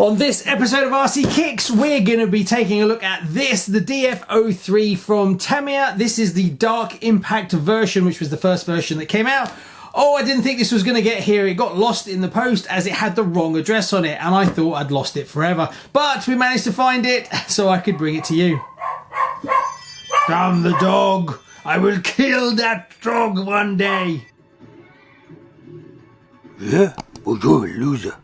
On this episode of RC Kicks, we're going to be taking a look at this, the DF-03 from Tamiya. This is the Dark Impact version, which was the first version that came out. Oh, I didn't think this was going to get here. It got lost in the post as it had the wrong address on it, and I thought I'd lost it forever. But we managed to find it so I could bring it to you. Damn the dog. I will kill that dog one day. Yeah? Well, you're a loser.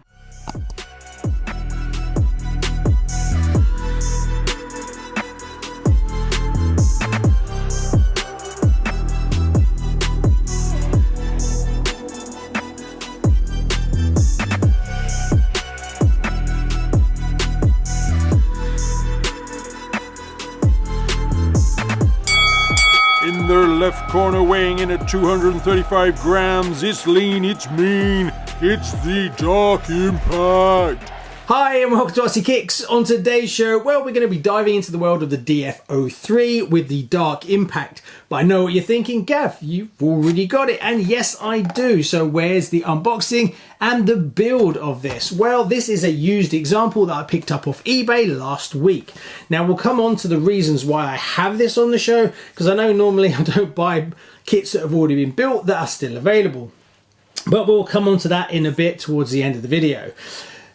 In their left corner, weighing in at 235 grams, it's lean, it's mean, it's the Dark Impact. Hi and welcome to RC Kicks. On today's show, well, we're going to be diving into the world of the DF-03 with the Dark Impact. But I know what you're thinking, Gav, you've already got it. And yes, I do. So where's the unboxing and the build of this? Well, this is a used example that I picked up off eBay last week. Now, we'll come on to the reasons why I have this on the show, because I know normally I don't buy kits that have already been built that are still available. But we'll come on to that in a bit towards the end of the video.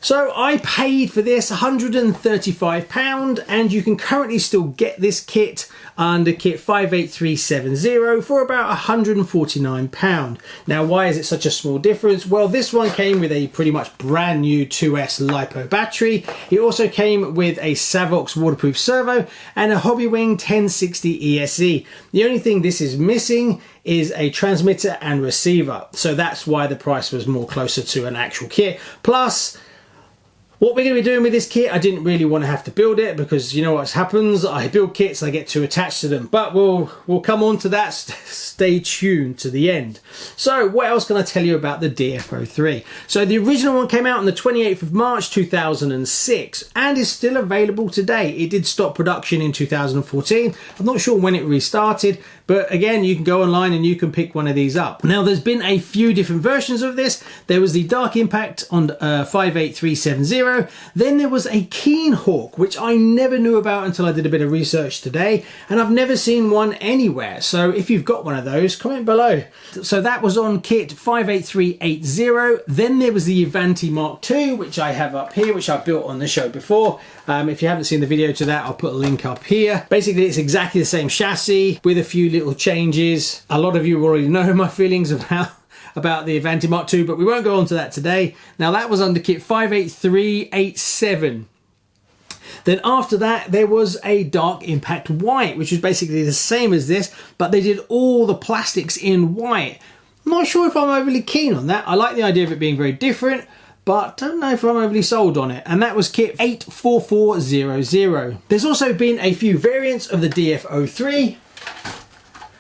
So I paid for this £135, and you can currently still get this kit under kit 58370 for about £149. Now, why is it such a small difference? Well, this one came with a pretty much brand new 2S LiPo battery. It also came with a Savox waterproof servo and a Hobbywing 1060 ESC. The only thing this is missing is a transmitter and receiver. So that's why the price was more closer to an actual kit. Plus, what we're going to be doing with this kit, I didn't really want to have to build it because you know what happens, I build kits, I get too attached to them. But we'll come on to that, stay tuned to the end. So what else can I tell you about the DF-03? So the original one came out on the 28th of March 2006 and is still available today. It did stop production in 2014. I'm not sure when it restarted, but again, you can go online and you can pick one of these up. Now, there's been a few different versions of this. There was the Dark Impact on 58370. Then there was a Keen Hawk, which I never knew about until I did a bit of research today, and I've never seen one anywhere. So if you've got one of those, comment below. So that was on kit 58380. Then there was the Vantage Mark II, which I have up here, which I built on the show before. If you haven't seen the video to that, I'll put a link up here. Basically, it's exactly the same chassis with a few little changes. A lot of you already know my feelings about the Vantage Mark II, but we won't go on to that today. Now, that was under kit 58387. Then after that, there was a Dark Impact White, which was basically the same as this, but they did all the plastics in white. I'm not sure if I'm overly keen on that. I like the idea of it being very different, but don't know if I'm overly sold on it. And that was kit 84400. There's also been a few variants of the DF-03,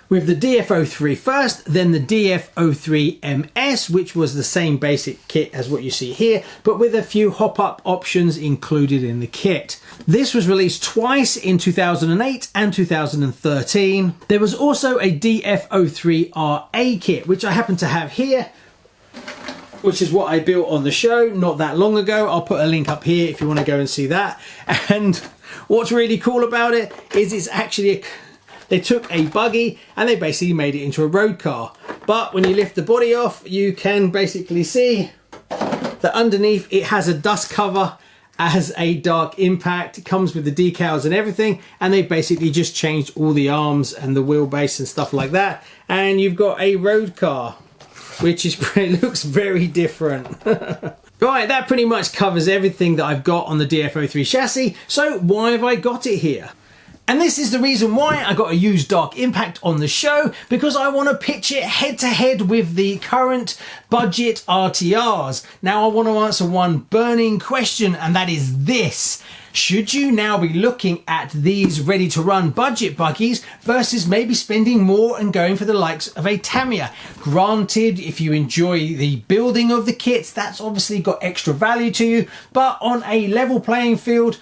with the DF-03 first, then the DF-03 MS, which was the same basic kit as what you see here, but with a few hop-up options included in the kit. This was released twice in 2008 and 2013. There was also a DF-03 RA kit, which I happen to have here, which is what I built on the show not that long ago. I'll put a link up here if you want to go and see that. And what's really cool about it is it's actually they took a buggy and they basically made it into a road car. But when you lift the body off, you can basically see that underneath it has a dust cover as a Dark Impact. It comes with the decals and everything, and they basically just changed all the arms and the wheelbase and stuff like that. And you've got a road car, which is it looks very different. Right, that pretty much covers everything that I've got on the DF-03 chassis. So why have I got it here? And this is the reason why I got a used Dark Impact on the show, because I want to pitch it head to head with the current budget RTRs. Now I want to answer one burning question, and that is this. Should you now be looking at these ready to run budget buggies versus maybe spending more and going for the likes of a Tamiya? Granted, if you enjoy the building of the kits, that's obviously got extra value to you, but on a level playing field,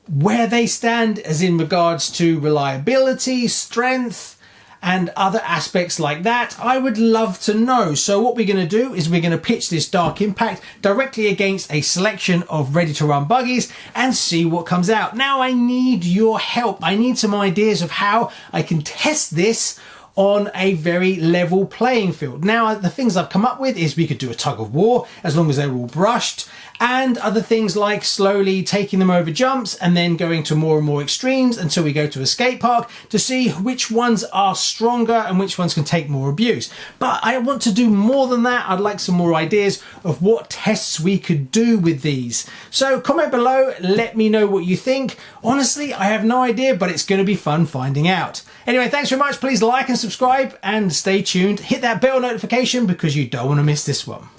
where they stand as in regards to reliability, strength, and other aspects like that, I would love to know. So what we're going to do is we're going to pitch this Dark Impact directly against a selection of ready to run buggies and see what comes out. Now I need your help. I need some ideas of how I can test this on a very level playing field. Now, the things I've come up with is we could do a tug of war as long as they're all brushed, and other things like slowly taking them over jumps and then going to more and more extremes until we go to a skate park to see which ones are stronger and which ones can take more abuse. But I want to do more than that. I'd like some more ideas of what tests we could do with these. So comment below, let me know what you think. Honestly, I have no idea, but it's going to be fun finding out. Anyway, thanks very much. Please like and subscribe and stay tuned. Hit that bell notification because you don't want to miss this one.